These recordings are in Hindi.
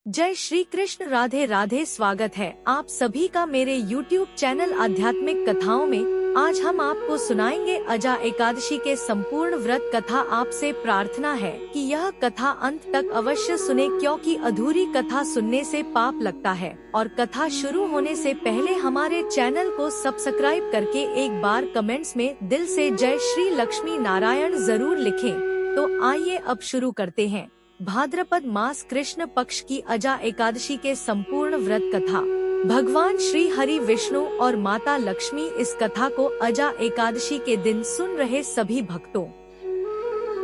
जय श्री कृष्ण। राधे राधे। स्वागत है आप सभी का मेरे YouTube चैनल आध्यात्मिक कथाओं में। आज हम आपको सुनाएंगे अजा एकादशी के संपूर्ण व्रत कथा। आपसे प्रार्थना है कि यह कथा अंत तक अवश्य सुने, क्योंकि अधूरी कथा सुनने से पाप लगता है। और कथा शुरू होने से पहले हमारे चैनल को सब्सक्राइब करके एक बार कमेंट्स में दिल से जय श्री लक्ष्मी नारायण जरूर लिखें। तो आइए अब शुरू करते हैं। भाद्रपद मास कृष्ण पक्ष की अजा एकादशी के संपूर्ण व्रत कथा। भगवान श्री हरि विष्णु और माता लक्ष्मी इस कथा को अजा एकादशी के दिन सुन रहे सभी भक्तों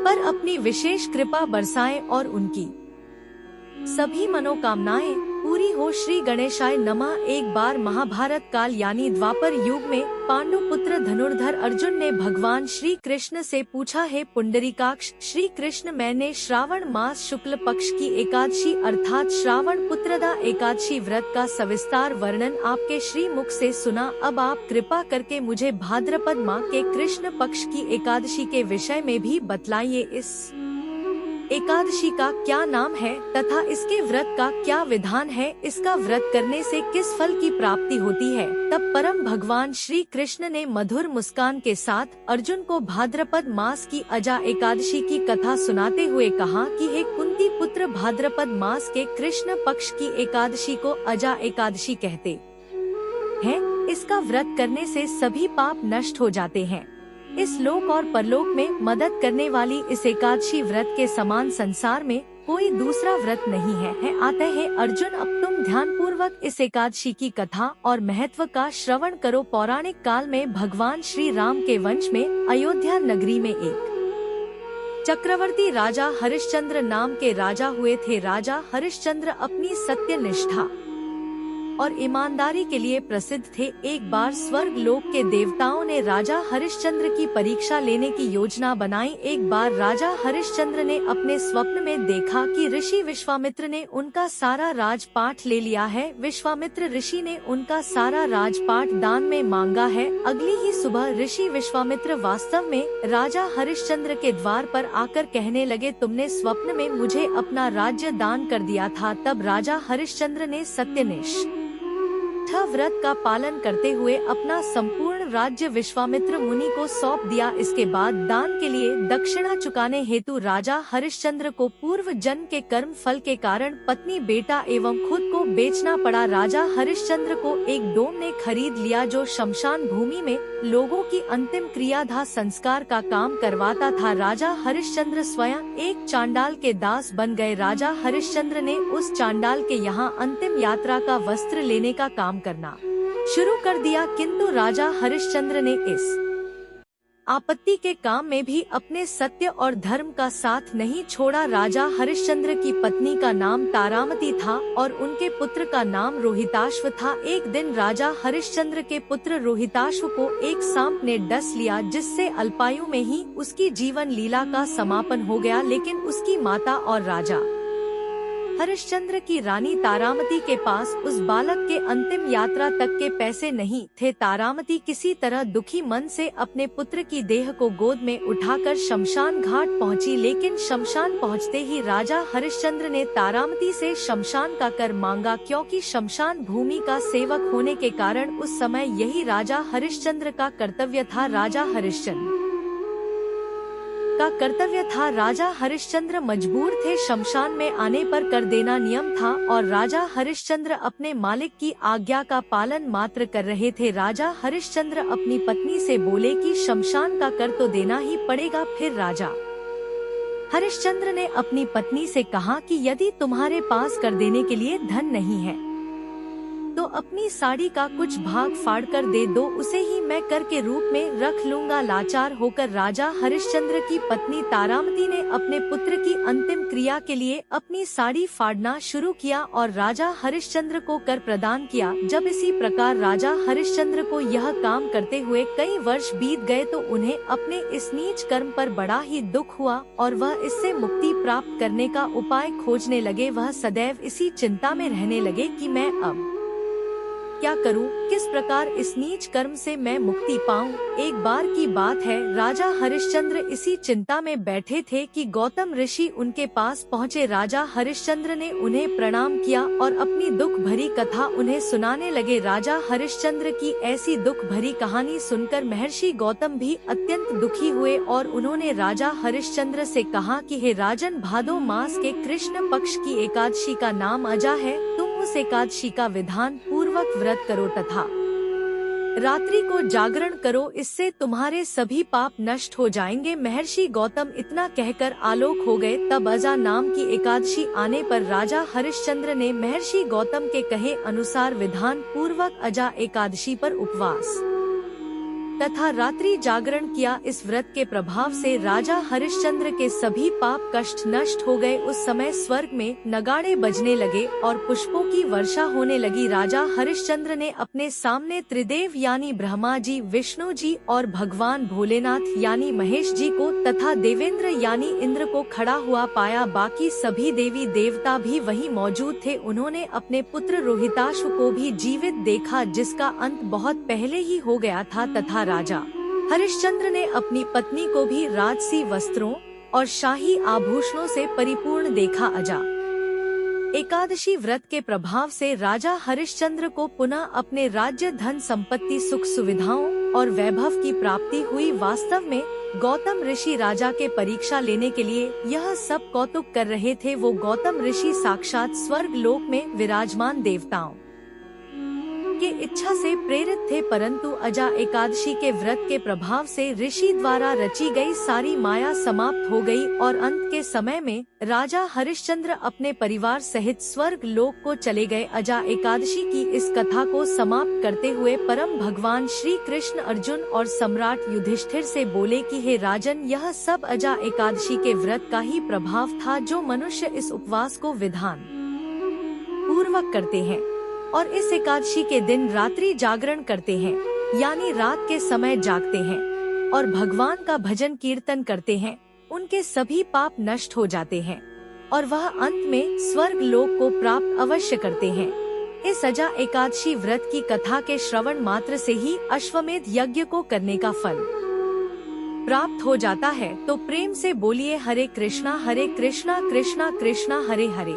पर अपनी विशेष कृपा बरसाएं और उनकी सभी मनोकामनाएं पूरी हो। श्री गणेशाय नमः। एक बार महाभारत काल यानी द्वापर युग में पांडु पुत्र धनुर्धर अर्जुन ने भगवान श्री कृष्ण से पूछा, है पुंडरीकाक्ष श्री कृष्ण, मैंने श्रावण मास शुक्ल पक्ष की एकादशी अर्थात श्रावण पुत्रदा एकादशी व्रत का सविस्तार वर्णन आपके श्री मुख से सुना। अब आप कृपा करके मुझे भाद्रपद माह के कृष्ण पक्ष की एकादशी के विषय में भी बतलाइए। इस एकादशी का क्या नाम है तथा इसके व्रत का क्या विधान है, इसका व्रत करने से किस फल की प्राप्ति होती है। तब परम भगवान श्री कृष्ण ने मधुर मुस्कान के साथ अर्जुन को भाद्रपद मास की अजा एकादशी की कथा सुनाते हुए कहा कि हे कुंती पुत्र, भाद्रपद मास के कृष्ण पक्ष की एकादशी को अजा एकादशी कहते हैं। इसका व्रत करने से सभी पाप नष्ट हो जाते हैं। इस लोक और परलोक में मदद करने वाली इस एकादशी व्रत के समान संसार में कोई दूसरा व्रत नहीं है। आते हैं अर्जुन, अब तुम ध्यान पूर्वक इस एकादशी की कथा और महत्व का श्रवण करो। पौराणिक काल में भगवान श्री राम के वंश में अयोध्या नगरी में एक चक्रवर्ती राजा हरिश्चंद्र नाम के राजा हुए थे। राजा हरिश्चंद्र अपनी सत्य निष्ठा और ईमानदारी के लिए प्रसिद्ध थे। एक बार स्वर्ग लोक के देवताओं ने राजा हरिश्चंद्र की परीक्षा लेने की योजना बनाई। एक बार राजा हरिश्चंद्र ने अपने स्वप्न में देखा कि ऋषि विश्वामित्र ने उनका सारा राजपाट ले लिया है। विश्वामित्र ऋषि ने उनका सारा राजपाट दान में मांगा है। अगली ही सुबह ऋषि विश्वामित्र वास्तव में राजा हरिश्चंद्र के द्वार पर आकर कहने लगे, तुमने स्वप्न में मुझे अपना राज्य दान कर दिया था। तब राजा हरिश्चंद्र ने सत्यनिष्ठ व्रत का पालन करते हुए अपना संपूर्ण राज्य विश्वामित्र मुनि को सौंप दिया। इसके बाद दान के लिए दक्षिणा चुकाने हेतु राजा हरिश्चंद्र को पूर्व जन्म के कर्म फल के कारण पत्नी, बेटा एवं खुद को बेचना पड़ा। राजा हरिश्चंद्र को एक डोम ने खरीद लिया जो शमशान भूमि में लोगों की अंतिम क्रियाधार संस्कार का काम करवाता था। राजा हरिश्चंद्र स्वयं एक चांडाल के दास बन गए। राजा हरिश्चंद्र ने उस चांडाल के यहाँ अंतिम यात्रा का वस्त्र लेने का काम करना शुरू कर दिया, किंतु राजा हरिश्चंद्र ने इस आपत्ति के काम में भी अपने सत्य और धर्म का साथ नहीं छोड़ा। राजा हरिश्चंद्र की पत्नी का नाम तारामती था और उनके पुत्र का नाम रोहिताश्व था। एक दिन राजा हरिश्चंद्र के पुत्र रोहिताश्व को एक सांप ने डस लिया, जिससे अल्पायु में ही उसकी जीवन लीला का समापन हो गया। लेकिन उसकी माता और राजा हरिश्चंद्र की रानी तारामती के पास उस बालक के अंतिम यात्रा तक के पैसे नहीं थे। तारामती किसी तरह दुखी मन से अपने पुत्र की देह को गोद में उठाकर शमशान घाट पहुंची। लेकिन शमशान पहुंचते ही राजा हरिश्चंद्र ने तारामती से शमशान का कर मांगा, क्योंकि शमशान भूमि का सेवक होने के कारण उस समय यही राजा हरिश्चंद्र का कर्तव्य था। राजा हरिश्चंद्र मजबूर थे। शमशान में आने पर कर देना नियम था और राजा हरिश्चंद्र अपने मालिक की आज्ञा का पालन मात्र कर रहे थे। राजा हरिश्चंद्र अपनी पत्नी से बोले कि शमशान का कर तो देना ही पड़ेगा। फिर राजा हरिश्चंद्र ने अपनी पत्नी से कहा कि यदि तुम्हारे पास कर देने के लिए धन नहीं है तो अपनी साड़ी का कुछ भाग फाड़ कर दे दो, उसे ही मैं कर के रूप में रख लूंगा। लाचार होकर राजा हरिश्चंद्र की पत्नी तारामती ने अपने पुत्र की अंतिम क्रिया के लिए अपनी साड़ी फाड़ना शुरू किया और राजा हरिश्चंद्र को कर प्रदान किया। जब इसी प्रकार राजा हरिश्चंद्र को यह काम करते हुए कई वर्ष बीत गए तो उन्हें अपने इस नीच कर्म पर बड़ा ही दुख हुआ और वह इससे मुक्ति प्राप्त करने का उपाय खोजने लगे। वह सदैव इसी चिंता में रहने लगे कि मैं अब क्या करूं? किस प्रकार इस नीच कर्म से मैं मुक्ति पाऊं? एक बार की बात है, राजा हरिश्चंद्र इसी चिंता में बैठे थे कि गौतम ऋषि उनके पास पहुँचे। राजा हरिश्चंद्र ने उन्हें प्रणाम किया और अपनी दुख भरी कथा उन्हें सुनाने लगे। राजा हरिश्चंद्र की ऐसी दुख भरी कहानी सुनकर महर्षि गौतम भी अत्यंत दुखी हुए और उन्होंने राजा हरिश्चंद्र से कहा कि हे राजन, भादो मास के कृष्ण पक्ष की एकादशी का नाम अजा है। तुम उस एकादशी का विधान पूर्वक व्रत करो तथा रात्रि को जागरण करो, इससे तुम्हारे सभी पाप नष्ट हो जाएंगे। महर्षि गौतम इतना कहकर आलोक हो गए। तब अजा नाम की एकादशी आने पर राजा हरिश्चंद्र ने महर्षि गौतम के कहे अनुसार विधान पूर्वक अजा एकादशी पर उपवास तथा रात्रि जागरण किया। इस व्रत के प्रभाव से राजा हरिश्चंद्र के सभी पाप कष्ट नष्ट हो गए। उस समय स्वर्ग में नगाड़े बजने लगे और पुष्पों की वर्षा होने लगी। राजा हरिश्चंद्र ने अपने सामने त्रिदेव यानी ब्रह्मा जी, विष्णु जी और भगवान भोलेनाथ यानी महेश जी को तथा देवेंद्र यानी इंद्र को खड़ा हुआ पाया। बाकी सभी देवी देवता भी वहीं मौजूद थे। उन्होंने अपने पुत्र रोहिताशु को भी जीवित देखा, जिसका अंत बहुत पहले ही हो गया था, तथा राजा हरिश्चंद्र ने अपनी पत्नी को भी राजसी वस्त्रों और शाही आभूषणों से परिपूर्ण देखा। अजा एकादशी व्रत के प्रभाव से राजा हरिश्चंद्र को पुनः अपने राज्य, धन संपत्ति, सुख सुविधाओं और वैभव की प्राप्ति हुई। वास्तव में गौतम ऋषि राजा के परीक्षा लेने के लिए यह सब कौतुक कर रहे थे। वो गौतम ऋषि साक्षात स्वर्ग लोक में विराजमान देवताओं के इच्छा से प्रेरित थे, परंतु अजा एकादशी के व्रत के प्रभाव से ऋषि द्वारा रची गई सारी माया समाप्त हो गई और अंत के समय में राजा हरिश्चंद्र अपने परिवार सहित स्वर्ग लोक को चले गए। अजा एकादशी की इस कथा को समाप्त करते हुए परम भगवान श्री कृष्ण अर्जुन और सम्राट युधिष्ठिर से बोले कि हे राजन, यह सब अजा एकादशी के व्रत का ही प्रभाव था। जो मनुष्य इस उपवास को विधान पूर्वक करते हैं और इस एकादशी के दिन रात्रि जागरण करते हैं, यानी रात के समय जागते हैं और भगवान का भजन कीर्तन करते हैं, उनके सभी पाप नष्ट हो जाते हैं और वह अंत में स्वर्ग लोक को प्राप्त अवश्य करते हैं। इस अजा एकादशी व्रत की कथा के श्रवण मात्र से ही अश्वमेध यज्ञ को करने का फल प्राप्त हो जाता है। तो प्रेम से बोलिए हरे कृष्णा कृष्णा कृष्णा हरे हरे,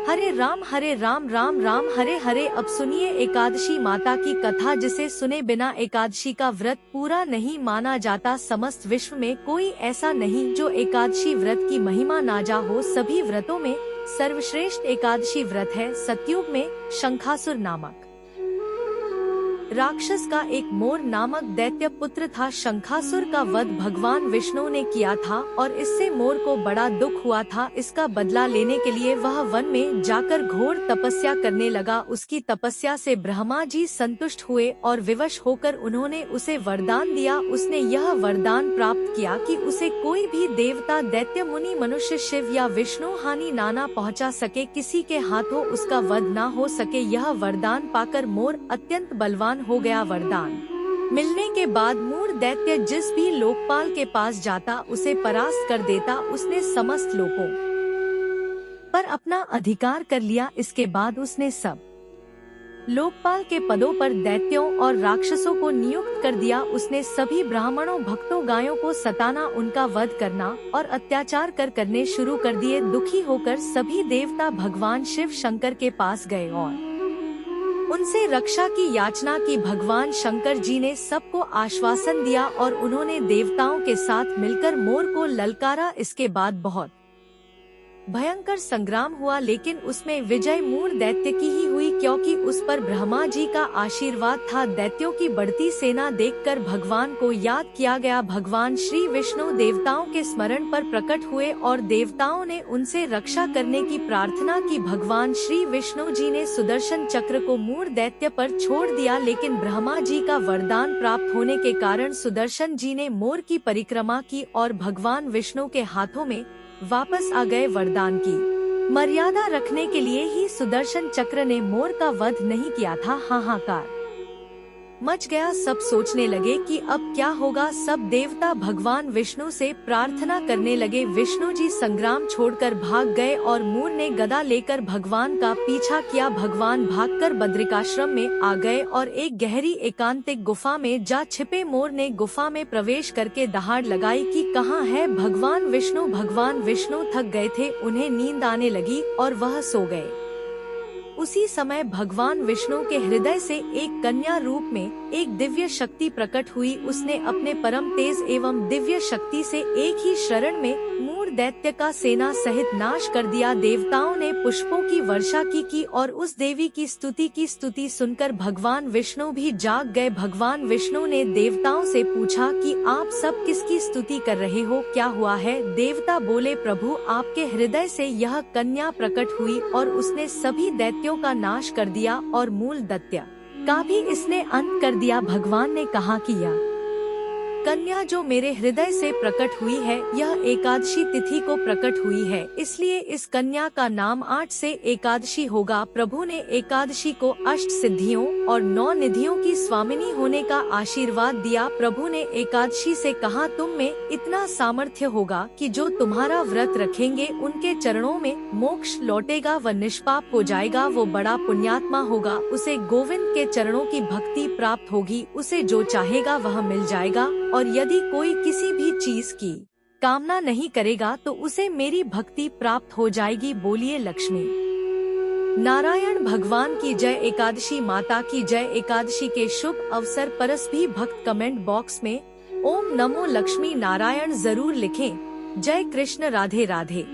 हरे राम राम हरे हरे। अब सुनिए एकादशी माता की कथा, जिसे सुने बिना एकादशी का व्रत पूरा नहीं माना जाता। समस्त विश्व में कोई ऐसा नहीं जो एकादशी व्रत की महिमा ना जा हो। सभी व्रतों में सर्वश्रेष्ठ एकादशी व्रत है। सतयुग में शंखासुर नामक राक्षस का एक मोर नामक दैत्य पुत्र था। शंखासुर का वध भगवान विष्णु ने किया था और इससे मोर को बड़ा दुख हुआ था। इसका बदला लेने के लिए वह वन में जाकर घोर तपस्या करने लगा। उसकी तपस्या से ब्रह्मा जी संतुष्ट हुए और विवश होकर उन्होंने उसे वरदान दिया। उसने यह वरदान प्राप्त किया कि उसे कोई भी देवता, दैत्य, मुनि, मनुष्य, शिव या विष्णु हानि ना पहुंचा सके, किसी के हाथों उसका वध न हो सके। यह वरदान पाकर मोर अत्यंत बलवान हो गया। वरदान मिलने के बाद मोर दैत्य जिस भी लोकपाल के पास जाता उसे परास्त कर देता। उसने समस्त लोकों पर अपना अधिकार कर लिया। इसके बाद उसने सब लोकपाल के पदों पर दैत्यों और राक्षसों को नियुक्त कर दिया। उसने सभी ब्राह्मणों, भक्तों, गायों को सताना, उनका वध करना और अत्याचार करने शुरू कर दिए। दुखी होकर सभी देवता भगवान शिव शंकर के पास गए और उनसे रक्षा की याचना की। भगवान शंकर जी ने सबको आश्वासन दिया और उन्होंने देवताओं के साथ मिलकर मोर को ललकारा। इसके बाद बहुत भयंकर संग्राम हुआ, लेकिन उसमें विजय मोर दैत्य की ही हुई, क्योंकि उस पर ब्रह्मा जी का आशीर्वाद था। दैत्यों की बढ़ती सेना देखकर भगवान को याद किया गया। भगवान श्री विष्णु देवताओं के स्मरण पर प्रकट हुए और देवताओं ने उनसे रक्षा करने की प्रार्थना की। भगवान श्री विष्णु जी ने सुदर्शन चक्र को मोर दैत्य पर छोड़ दिया, लेकिन ब्रह्मा जी का वरदान प्राप्त होने के कारण सुदर्शन जी ने मोर की परिक्रमा की और भगवान विष्णु के हाथों में वापस आ गए। वरदान की मर्यादा रखने के लिए ही सुदर्शन चक्र ने मोर का वध नहीं किया था। हाहाकार मच गया। सब सोचने लगे कि अब क्या होगा। सब देवता भगवान विष्णु से प्रार्थना करने लगे। विष्णु जी संग्राम छोड़कर भाग गए और मोर ने गदा लेकर भगवान का पीछा किया। भगवान भागकर बद्रिकाश्रम में आ गए और एक गहरी एकांतिक गुफा में जा छिपे। मोर ने गुफा में प्रवेश करके दहाड़ लगाई कि कहाँ है भगवान विष्णु। भगवान विष्णु थक गए थे, उन्हें नींद आने लगी और वह सो गए। उसी समय भगवान विष्णु के हृदय से एक कन्या रूप में एक दिव्य शक्ति प्रकट हुई। उसने अपने परम तेज एवं दिव्य शक्ति से एक ही शरण में मूर दैत्य का सेना सहित नाश कर दिया। देवताओं ने पुष्पों की वर्षा की और उस देवी की स्तुति सुनकर भगवान विष्णु भी जाग गए। भगवान विष्णु ने देवताओं से पूछा कि आप सब किसकी स्तुति कर रहे हो, क्या हुआ है? देवता बोले, प्रभु आपके हृदय से यह कन्या प्रकट हुई और उसने सभी दैत्यों का नाश कर दिया और मूल दैत्य का भी इसने अंत कर दिया। भगवान ने कहा कि यह कन्या जो मेरे हृदय से प्रकट हुई है, यह एकादशी तिथि को प्रकट हुई है, इसलिए इस कन्या का नाम 8 से एकादशी होगा। प्रभु ने एकादशी को अष्ट सिद्धियों और 9 निधियों की स्वामिनी होने का आशीर्वाद दिया। प्रभु ने एकादशी से कहा, तुम में इतना सामर्थ्य होगा कि जो तुम्हारा व्रत रखेंगे उनके चरणों में मोक्ष लौटेगा, वह निष्पाप हो जाएगा, वो बड़ा पुण्यात्मा होगा, उसे गोविंद के चरणों की भक्ति प्राप्त होगी, उसे जो चाहेगा वह मिल जाएगा। और यदि कोई किसी भी चीज की कामना नहीं करेगा तो उसे मेरी भक्ति प्राप्त हो जाएगी। बोलिए लक्ष्मी नारायण भगवान की जय, एकादशी माता की जय। एकादशी के शुभ अवसर पर सभी भक्त कमेंट बॉक्स में ओम नमो लक्ष्मी नारायण जरूर लिखें। जय कृष्ण, राधे राधे।